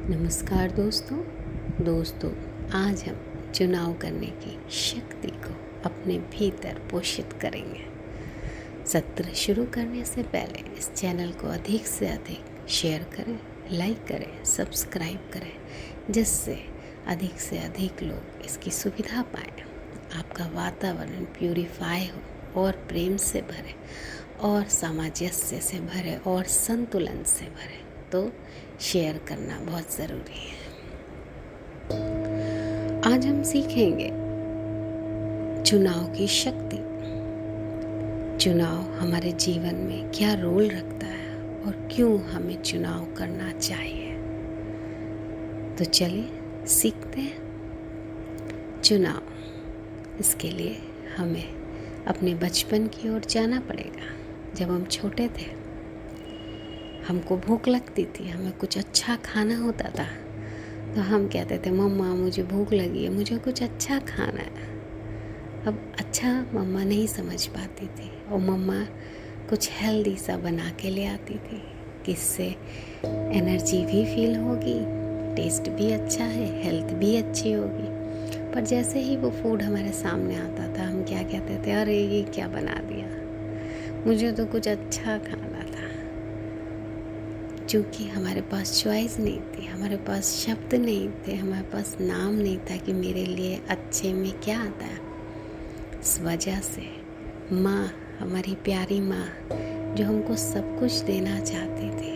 नमस्कार दोस्तों, आज हम चुनाव करने की शक्ति को अपने भीतर पोषित करेंगे। सत्र शुरू करने से पहले इस चैनल को अधिक से अधिक शेयर करें, लाइक करें, सब्सक्राइब करें, जिससे अधिक से अधिक लोग इसकी सुविधा पाएं। आपका वातावरण प्यूरिफाई हो और प्रेम से भरे और सामंजस्य से भरे और संतुलन से भरे, तो शेयर करना बहुत ज़रूरी है। आज हम सीखेंगे चुनाव की शक्ति। चुनाव हमारे जीवन में क्या रोल रखता है और क्यों हमें चुनाव करना चाहिए। तो चलिए सीखते हैं चुनाव। इसके लिए हमें अपने बचपन की ओर जाना पड़ेगा। जब हम छोटे थे, हमको भूख लगती थी, हमें कुछ अच्छा खाना होता था, तो हम कहते थे मम्मा मुझे भूख लगी है, मुझे कुछ अच्छा खाना है। अब अच्छा मम्मा नहीं समझ पाती थी और मम्मा कुछ हेल्दी सा बना के ले आती थी, जिससे एनर्जी भी फील होगी, टेस्ट भी अच्छा है, हेल्थ भी अच्छी होगी। पर जैसे ही वो फूड हमारे सामने आता था, हम क्या कहते थे, अरे ये क्या बना दिया, मुझे तो कुछ अच्छा खाना था। क्योंकि हमारे पास चॉइस नहीं थी, हमारे पास शब्द नहीं थे, हमारे पास नाम नहीं था कि मेरे लिए अच्छे में क्या आता है। इस वजह से माँ, हमारी प्यारी माँ, जो हमको सब कुछ देना चाहती थी,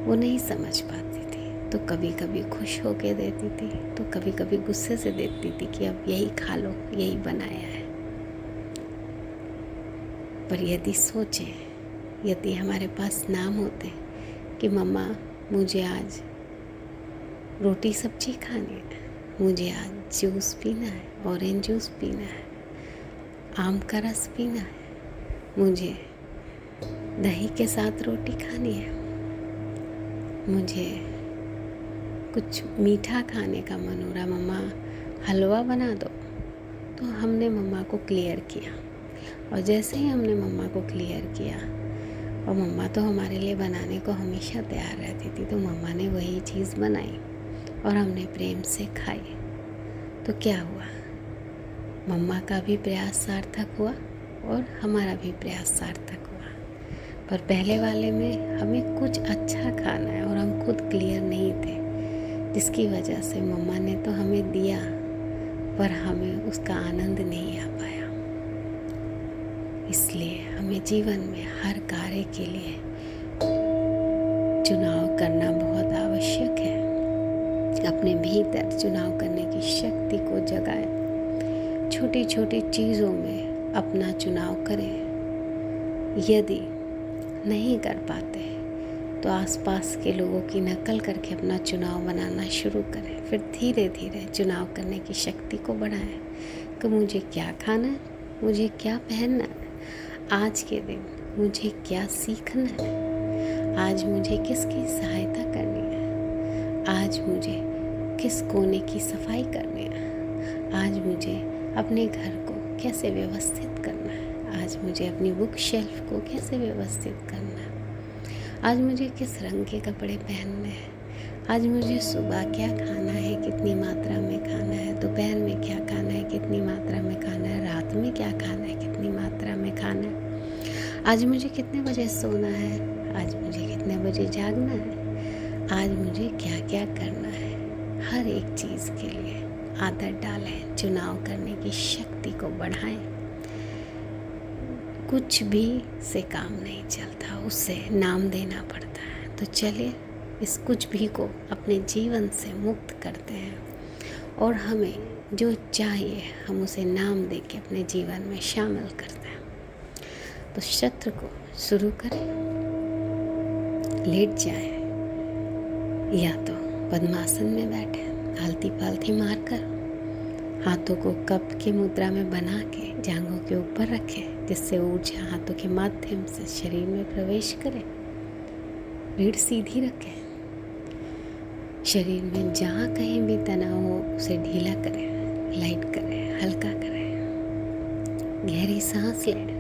वो नहीं समझ पाती थी। तो कभी कभी खुश होके देती थी, तो कभी कभी गुस्से से देती थी कि अब यही खा लो, यही बनाया है। पर यदि सोचें, यदि हमारे पास नाम होते कि मम्मा मुझे आज रोटी सब्जी खानी है, मुझे आज जूस पीना है, ऑरेंज जूस पीना है, आम का रस पीना है, मुझे दही के साथ रोटी खानी है, मुझे कुछ मीठा खाने का मन हो रहा, मम्मा हलवा बना दो। तो हमने मम्मा को क्लियर किया, और जैसे ही हमने मम्मा को क्लियर किया, और मम्मा तो हमारे लिए बनाने को हमेशा तैयार रहती थी, तो मम्मा ने वही चीज़ बनाई और हमने प्रेम से खाई। तो क्या हुआ, मम्मा का भी प्रयास सार्थक हुआ और हमारा भी प्रयास सार्थक हुआ। पर पहले वाले में हमें कुछ अच्छा खाना है और हम खुद क्लियर नहीं थे, जिसकी वजह से मम्मा ने तो हमें दिया, पर हमें उसका आनंद नहीं आ पाया। इसलिए हमें जीवन में हर कार्य के लिए चुनाव करना बहुत आवश्यक है। अपने भीतर चुनाव करने की शक्ति को जगाएं। छोटी छोटी चीज़ों में अपना चुनाव करें। यदि नहीं कर पाते तो आसपास के लोगों की नकल करके अपना चुनाव बनाना शुरू करें। फिर धीरे धीरे चुनाव करने की शक्ति को बढ़ाएं कि मुझे क्या खाना है, मुझे क्या पहनना है, आज के दिन मुझे क्या सीखना है, आज मुझे किसकी सहायता करनी है, आज मुझे किस कोने की सफाई करनी है, आज मुझे अपने घर को कैसे व्यवस्थित करना है, आज मुझे अपनी बुक शेल्फ को कैसे व्यवस्थित करना है, आज मुझे किस रंग के कपड़े पहनने हैं, आज मुझे सुबह क्या खाना है, कितनी मात्रा में खाना है, दोपहर में क्या खाना है, कितनी मात्रा में खाना है, रात में क्या खाना है, कितनी मात्रा में खाना है, आज मुझे कितने बजे सोना है, आज मुझे कितने बजे जागना है, आज मुझे क्या क्या करना है। हर एक चीज़ के लिए आदत डालें, चुनाव करने की शक्ति को बढ़ाएं। कुछ भी से काम नहीं चलता, उसे नाम देना पड़ता है। तो चलिए इस कुछ भी को अपने जीवन से मुक्त करते हैं और हमें जो चाहिए हम उसे नाम दे के अपने जीवन में शामिल करते हैं। तो सत्र को शुरू करें। लेट जाएं या तो पद्मासन में बैठे, आलती पालती मारकर हाथों को कप की मुद्रा में बना के जांघों के ऊपर रखें, जिससे ऊर्जा हाथों के माध्यम से शरीर में प्रवेश करे। रीढ़ सीधी रखें। शरीर में जहाँ कहीं भी तनाव हो उसे ढीला करें, लाइट करें, हल्का करें। गहरी सांस लें।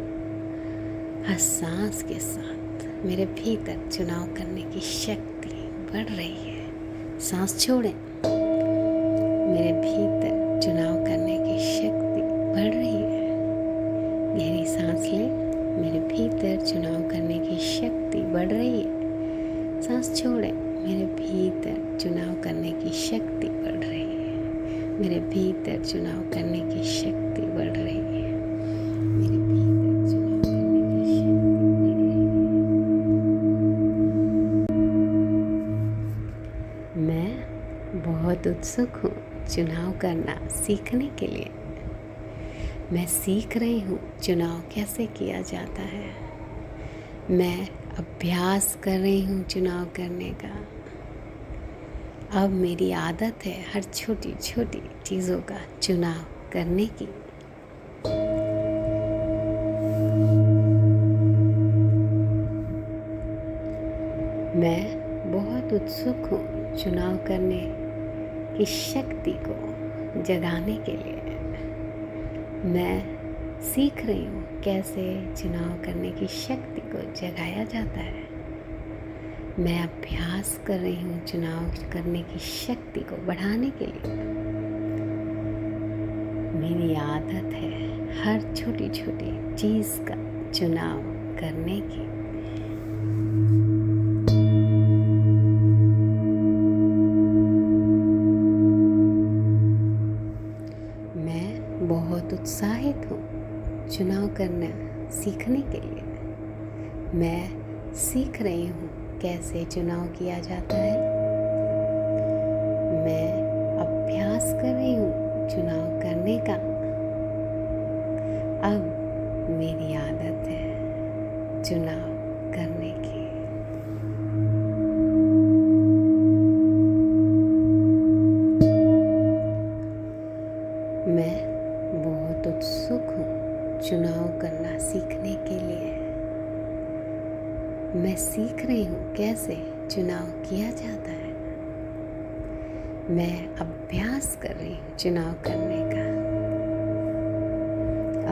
हर सांस के साथ मेरे भीतर चुनाव करने की शक्ति बढ़ रही है, सांस छोड़ें, मेरे भीतर चुनाव करने की शक्ति बढ़ रही है। गहरी सांस लें, मेरे भीतर चुनाव करने की शक्ति बढ़ रही है। सांस छोड़ें, मेरे भीतर चुनाव करने की शक्ति बढ़ रही है। मेरे भीतर चुनाव करने की शक्ति बढ़ रही है। मेरे भीतर चुनाव करने की शक्ति बढ़ रही है। मैं बहुत उत्सुक हूँ चुनाव करना सीखने के लिए। मैं सीख रही हूँ चुनाव कैसे किया जाता है। मैं अभ्यास कर रही हूँ चुनाव करने का। अब मेरी आदत है हर छोटी छोटी चीज़ों का चुनाव करने की। मैं बहुत उत्सुक हूँ चुनाव करने की शक्ति को जगाने के लिए। मैं सीख रही हूँ कैसे चुनाव करने की शक्ति को जगाया जाता है। मैं अभ्यास कर रही हूँ चुनाव करने की शक्ति को बढ़ाने के लिए। मेरी आदत है हर छोटी छोटी चीज़ का चुनाव करने की। मैं बहुत उत्साहित हूँ चुनाव करना सीखने के लिए। मैं सीख रही हूँ कैसे चुनाव किया जाता है। मैं अभ्यास कर रही हूँ चुनाव करने का। अब मेरी आदत है चुनाव करने की। मैं बहुत उत्सुक हूँ चुनाव करना सीखने के लिए। मैं सीख रही हूँ कैसे चुनाव किया जाता है। मैं अभ्यास कर रही हूँ चुनाव करने का।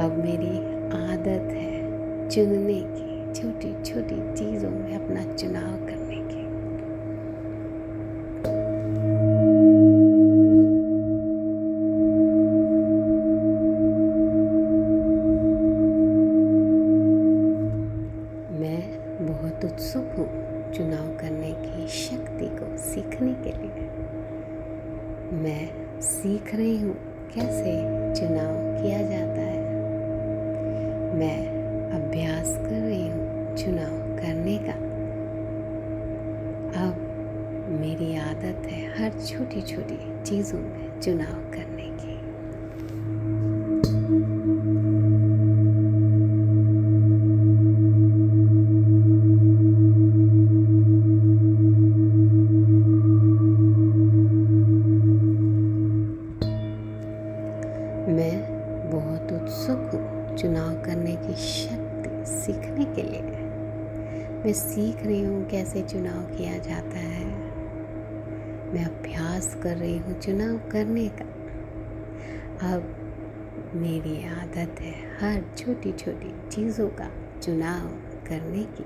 अब मेरी आदत है चुनने की, छोटी छोटी चीज़ों में अपना चुनाव करने की। बहुत उत्सुक हूँ चुनाव करने की शक्ति को सीखने के लिए। मैं सीख रही हूँ कैसे चुनाव किया जाता है। मैं अभ्यास कर रही हूँ चुनाव करने का। अब मेरी आदत है हर छोटी छोटी चीज़ों में चुनाव करने की। मैं बहुत उत्सुक हूँ चुनाव करने की शक्ति सीखने के लिए। मैं सीख रही हूँ कैसे चुनाव किया जाता है। मैं अभ्यास कर रही हूँ चुनाव करने का। अब मेरी आदत है हर छोटी छोटी चीज़ों का चुनाव करने की।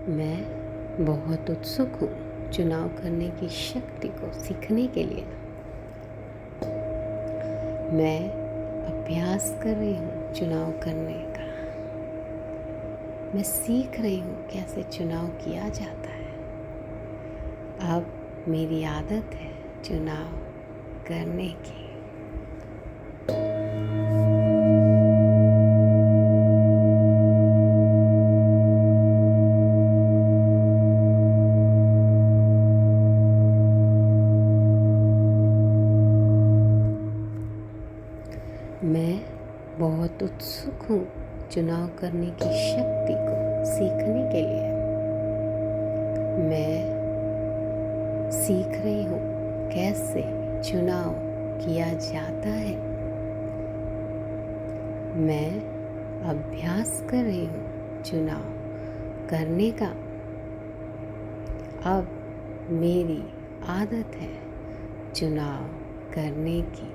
मैं बहुत उत्सुक हूँ चुनाव करने की शक्ति को सीखने के लिए। मैं अभ्यास कर रही हूँ चुनाव करने का। मैं सीख रही हूँ कैसे चुनाव किया जाता है। अब मेरी आदत है चुनाव करने की। मैं बहुत उत्सुक हूँ चुनाव करने की शक्ति को सीखने के लिए। मैं सीख रही हूँ कैसे चुनाव किया जाता है। मैं अभ्यास कर रही हूँ चुनाव करने का। अब मेरी आदत है चुनाव करने की।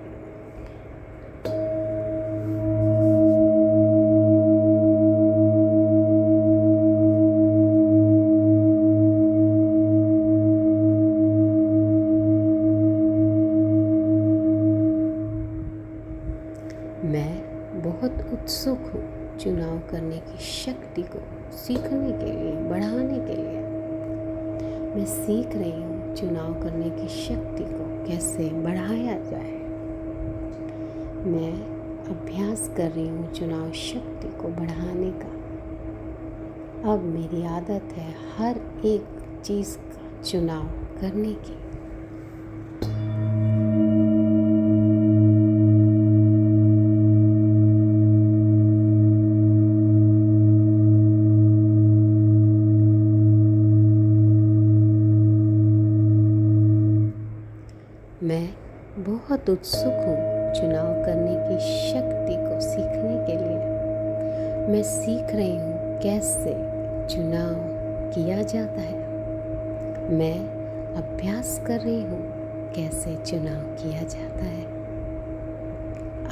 मैं बहुत उत्सुक हूँ चुनाव करने की शक्ति को सीखने के लिए, बढ़ाने के लिए। मैं सीख रही हूँ चुनाव करने की शक्ति को कैसे बढ़ाया जाए। मैं अभ्यास कर रही हूँ चुनाव शक्ति को बढ़ाने का। अब मेरी आदत है हर एक चीज़ का चुनाव करने की। मैं बहुत उत्सुक हूँ चुनाव करने की शक्ति को सीखने के लिए। मैं सीख रही हूँ कैसे चुनाव किया जाता है। मैं अभ्यास कर रही हूँ कैसे चुनाव किया जाता है।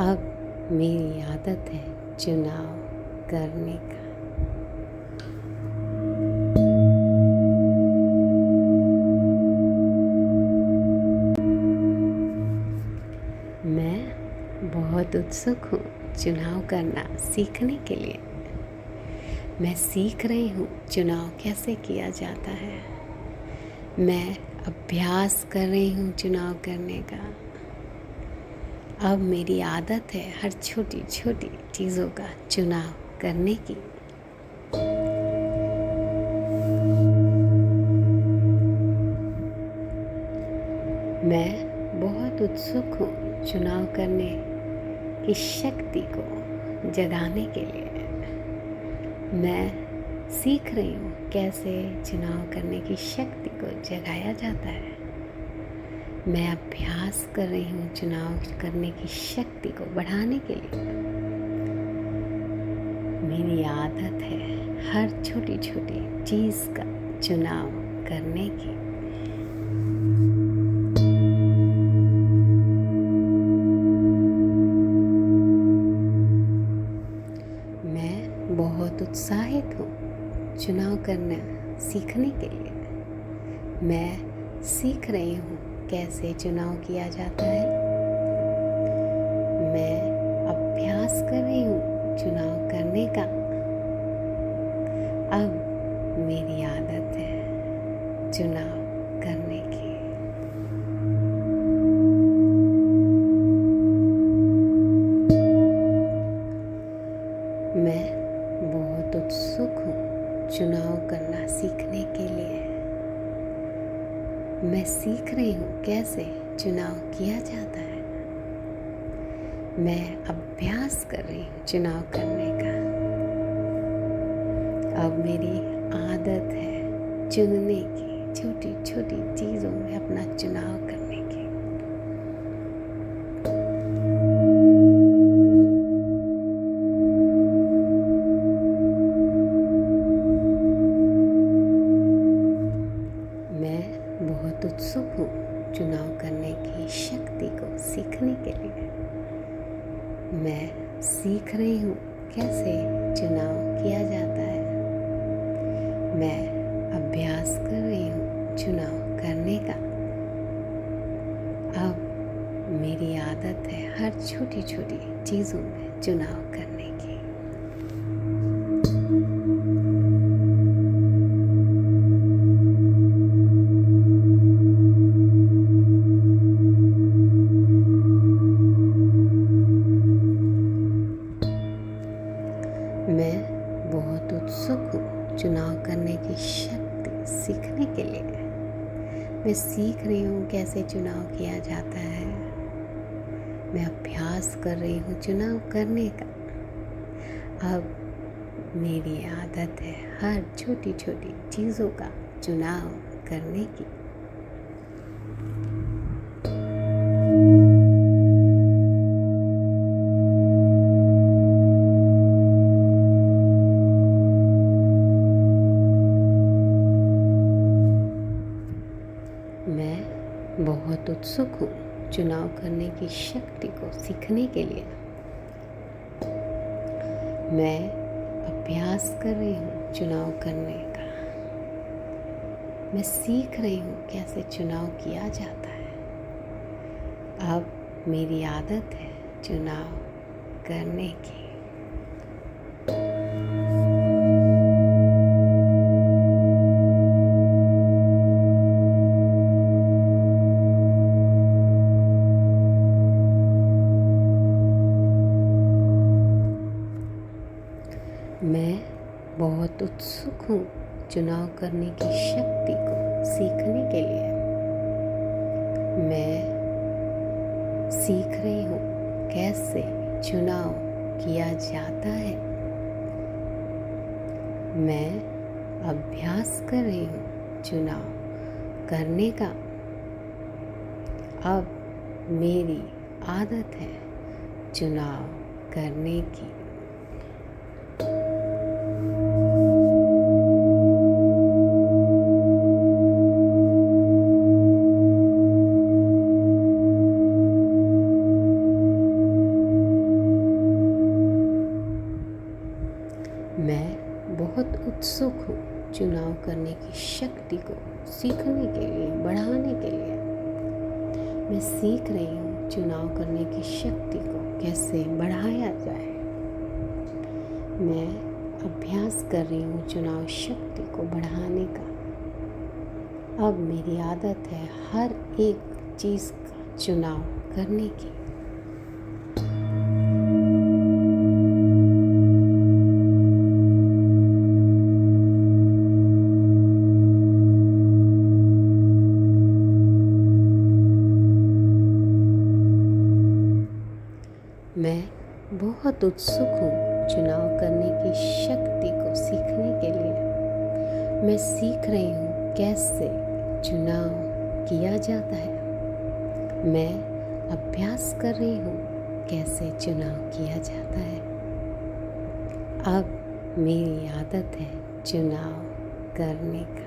अब मेरी आदत है चुनाव करने का। मैं बहुत उत्सुक हूँ चुनाव करना सीखने के लिए। मैं सीख रही हूँ चुनाव कैसे किया जाता है। मैं अभ्यास कर रही हूँ चुनाव करने का। अब मेरी आदत है हर छोटी छोटी चीज़ों का चुनाव करने की। मैं बहुत उत्सुक हूँ चुनाव करने की शक्ति को जगाने के लिए। मैं सीख रही हूँ कैसे चुनाव करने की शक्ति को जगाया जाता है। मैं अभ्यास कर रही हूँ चुनाव करने की शक्ति को बढ़ाने के लिए। मेरी आदत है हर छोटी छोटी चीज़ का चुनाव करने की। बहुत उत्साहित हूँ चुनाव करना सीखने के लिए। मैं सीख रही हूँ कैसे चुनाव किया जाता है। मैं अभ्यास कर रही हूँ चुनाव करने का। अब मेरी आदत है चुनाव करने की। मैं बहुत उत्सुक हूँ चुनाव करना सीखने के लिए। मैं सीख रही हूँ कैसे चुनाव किया जाता है। मैं अभ्यास कर रही हूँ चुनाव करने का। अब मेरी आदत है चुनने की, छोटी छोटी चीज़ों में अपना चुनाव करने की। बहुत उत्सुक हूँ चुनाव करने की शक्ति को सीखने के लिए। मैं सीख रही हूँ कैसे चुनाव किया जाता है। मैं अभ्यास कर रही हूँ चुनाव करने का। अब मेरी आदत है हर छोटी छोटी चीज़ों में चुनाव करने की। मैं बहुत उत्सुक हूँ चुनाव करने की शक्ति सीखने के लिए। मैं सीख रही हूँ कैसे चुनाव किया जाता है। मैं अभ्यास कर रही हूँ चुनाव करने का। अब मेरी आदत है हर छोटी छोटी चीज़ों का चुनाव करने की। मैं बहुत उत्सुक हूँ चुनाव करने की शक्ति को सीखने के लिए। मैं अभ्यास कर रही हूँ चुनाव करने का। मैं सीख रही हूँ कैसे चुनाव किया जाता है। अब मेरी आदत है चुनाव करने की। मैं बहुत उत्सुक हूँ चुनाव करने की शक्ति को सीखने के लिए। मैं सीख रही हूँ कैसे चुनाव किया जाता है। मैं अभ्यास कर रही हूँ चुनाव करने का। अब मेरी आदत है चुनाव करने की। मैं बहुत उत्सुक हूँ चुनाव करने की शक्ति को सीखने के लिए, बढ़ाने के लिए। मैं सीख रही हूँ चुनाव करने की शक्ति को कैसे बढ़ाया जाए। मैं अभ्यास कर रही हूँ चुनाव शक्ति को बढ़ाने का। अब मेरी आदत है हर एक चीज़ का चुनाव करने की। मैं बहुत उत्सुक हूँ चुनाव करने की शक्ति को सीखने के लिए। मैं सीख रही हूँ कैसे चुनाव किया जाता है। मैं अभ्यास कर रही हूँ कैसे चुनाव किया जाता है। अब मेरी आदत है चुनाव करने का।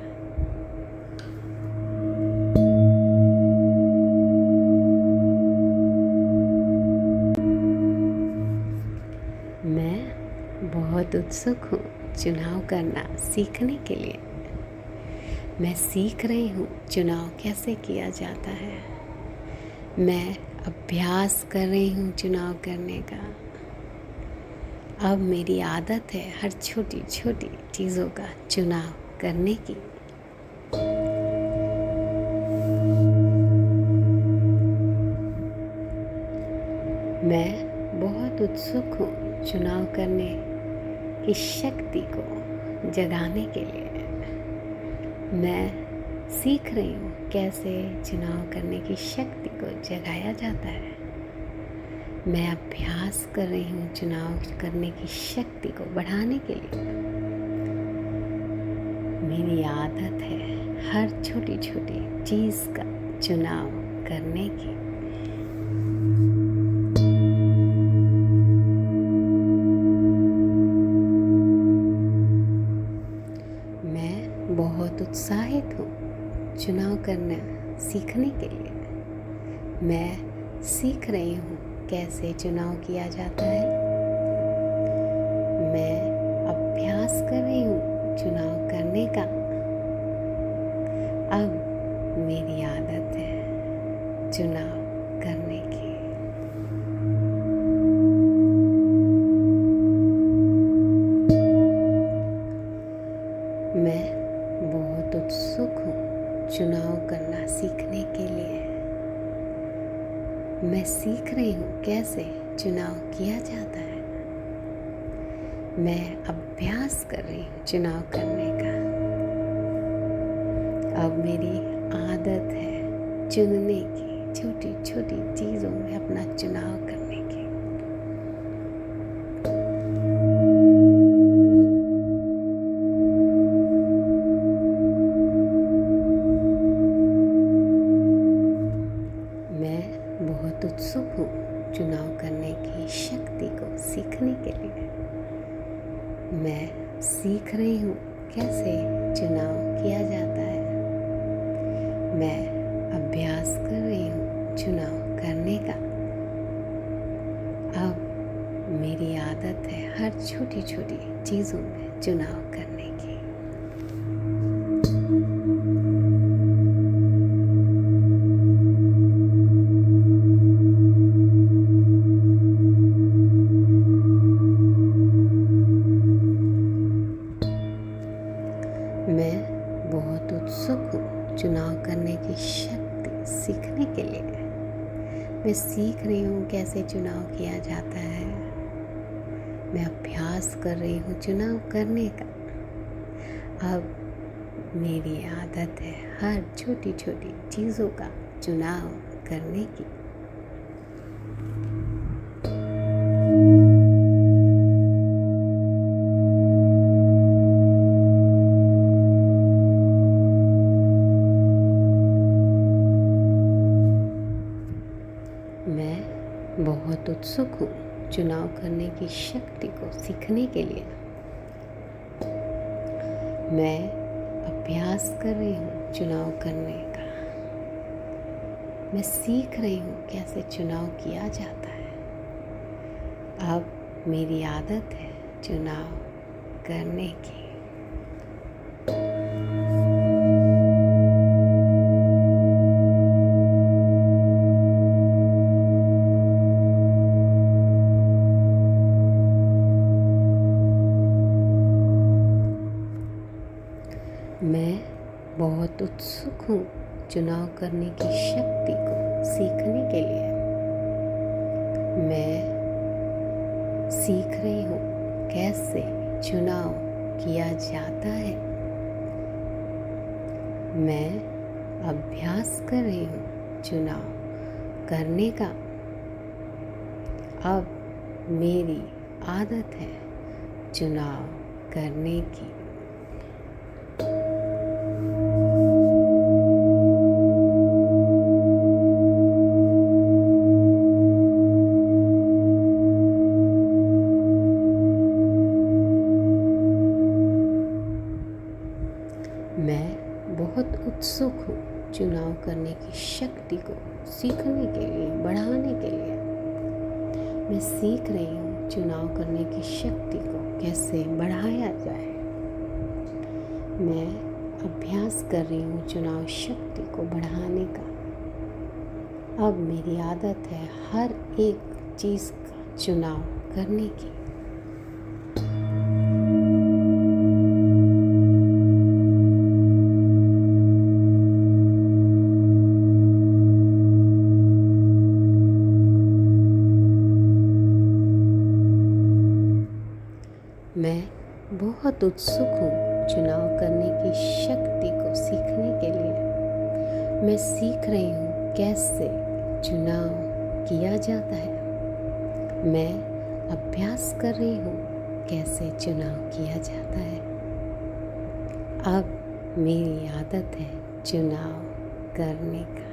मैं बहुत उत्सुक हूँ चुनाव करना सीखने के लिए। मैं सीख रही हूँ चुनाव कैसे किया जाता है। मैं अभ्यास कर रही हूँ चुनाव करने का। अब मेरी आदत है हर छोटी छोटी चीज़ों का चुनाव करने की। मैं बहुत उत्सुक हूँ चुनाव करने की शक्ति को जगाने के लिए। मैं सीख रही हूँ कैसे चुनाव करने की शक्ति को जगाया जाता है। मैं अभ्यास कर रही हूँ चुनाव करने की शक्ति को बढ़ाने के लिए। मेरी आदत है हर छोटी छोटी चीज़ का चुनाव करने की। बहुत उत्साहित हूँ चुनाव करना सीखने के लिए। मैं सीख रही हूँ कैसे चुनाव किया जाता है। मैं अभ्यास कर रही हूँ चुनाव करने का। अब मेरी आदत है चुनाव करने की। मैं बहुत उत्सुक हूँ चुनाव करना सीखने के लिए। मैं सीख रही हूँ कैसे चुनाव किया जाता है। मैं अभ्यास कर रही हूँ चुनाव करने का। अब मेरी आदत है चुनने की, छोटी छोटी चीज़ों में अपना चुनाव करने की। बहुत उत्सुक हूँ चुनाव करने की शक्ति को सीखने के लिए। मैं सीख रही हूँ कैसे चुनाव किया जाता है। मैं अभ्यास चुनाव करने का। अब मेरी आदत है हर छोटी छोटी चीज़ों में चुनाव करने की। मैं बहुत उत्सुक हूँ चुनाव करने की शक्ति सीखने के लिए। मैं सीख रही हूँ कैसे चुनाव किया जाता है। मैं अभ्यास कर रही हूँ चुनाव करने का। अब मेरी आदत है हर छोटी छोटी चीज़ों का चुनाव करने की। मैं बहुत उत्सुक हूँ चुनाव करने की शक्ति को सीखने के लिए। मैं अभ्यास कर रही हूँ चुनाव करने का। मैं सीख रही हूँ कैसे चुनाव किया जाता है। अब मेरी आदत है चुनाव करने की। मैं बहुत उत्सुक हूँ चुनाव करने की शक्ति को सीखने के लिए। मैं सीख रही हूँ कैसे चुनाव किया जाता है। मैं अभ्यास कर रही हूँ चुनाव करने का। अब मेरी आदत है चुनाव करने की। मैं बहुत उत्सुक हूँ चुनाव करने की शक्ति को सीखने के लिए, बढ़ाने के लिए। मैं सीख रही हूँ चुनाव करने की शक्ति को कैसे बढ़ाया जाए। मैं अभ्यास कर रही हूँ चुनाव शक्ति को बढ़ाने का। अब मेरी आदत है हर एक चीज़ का चुनाव करने की। मैं बहुत उत्सुक हूँ चुनाव करने की शक्ति को सीखने के लिए। मैं सीख रही हूँ कैसे चुनाव किया जाता है। मैं अभ्यास कर रही हूँ कैसे चुनाव किया जाता है। अब मेरी आदत है चुनाव करने का।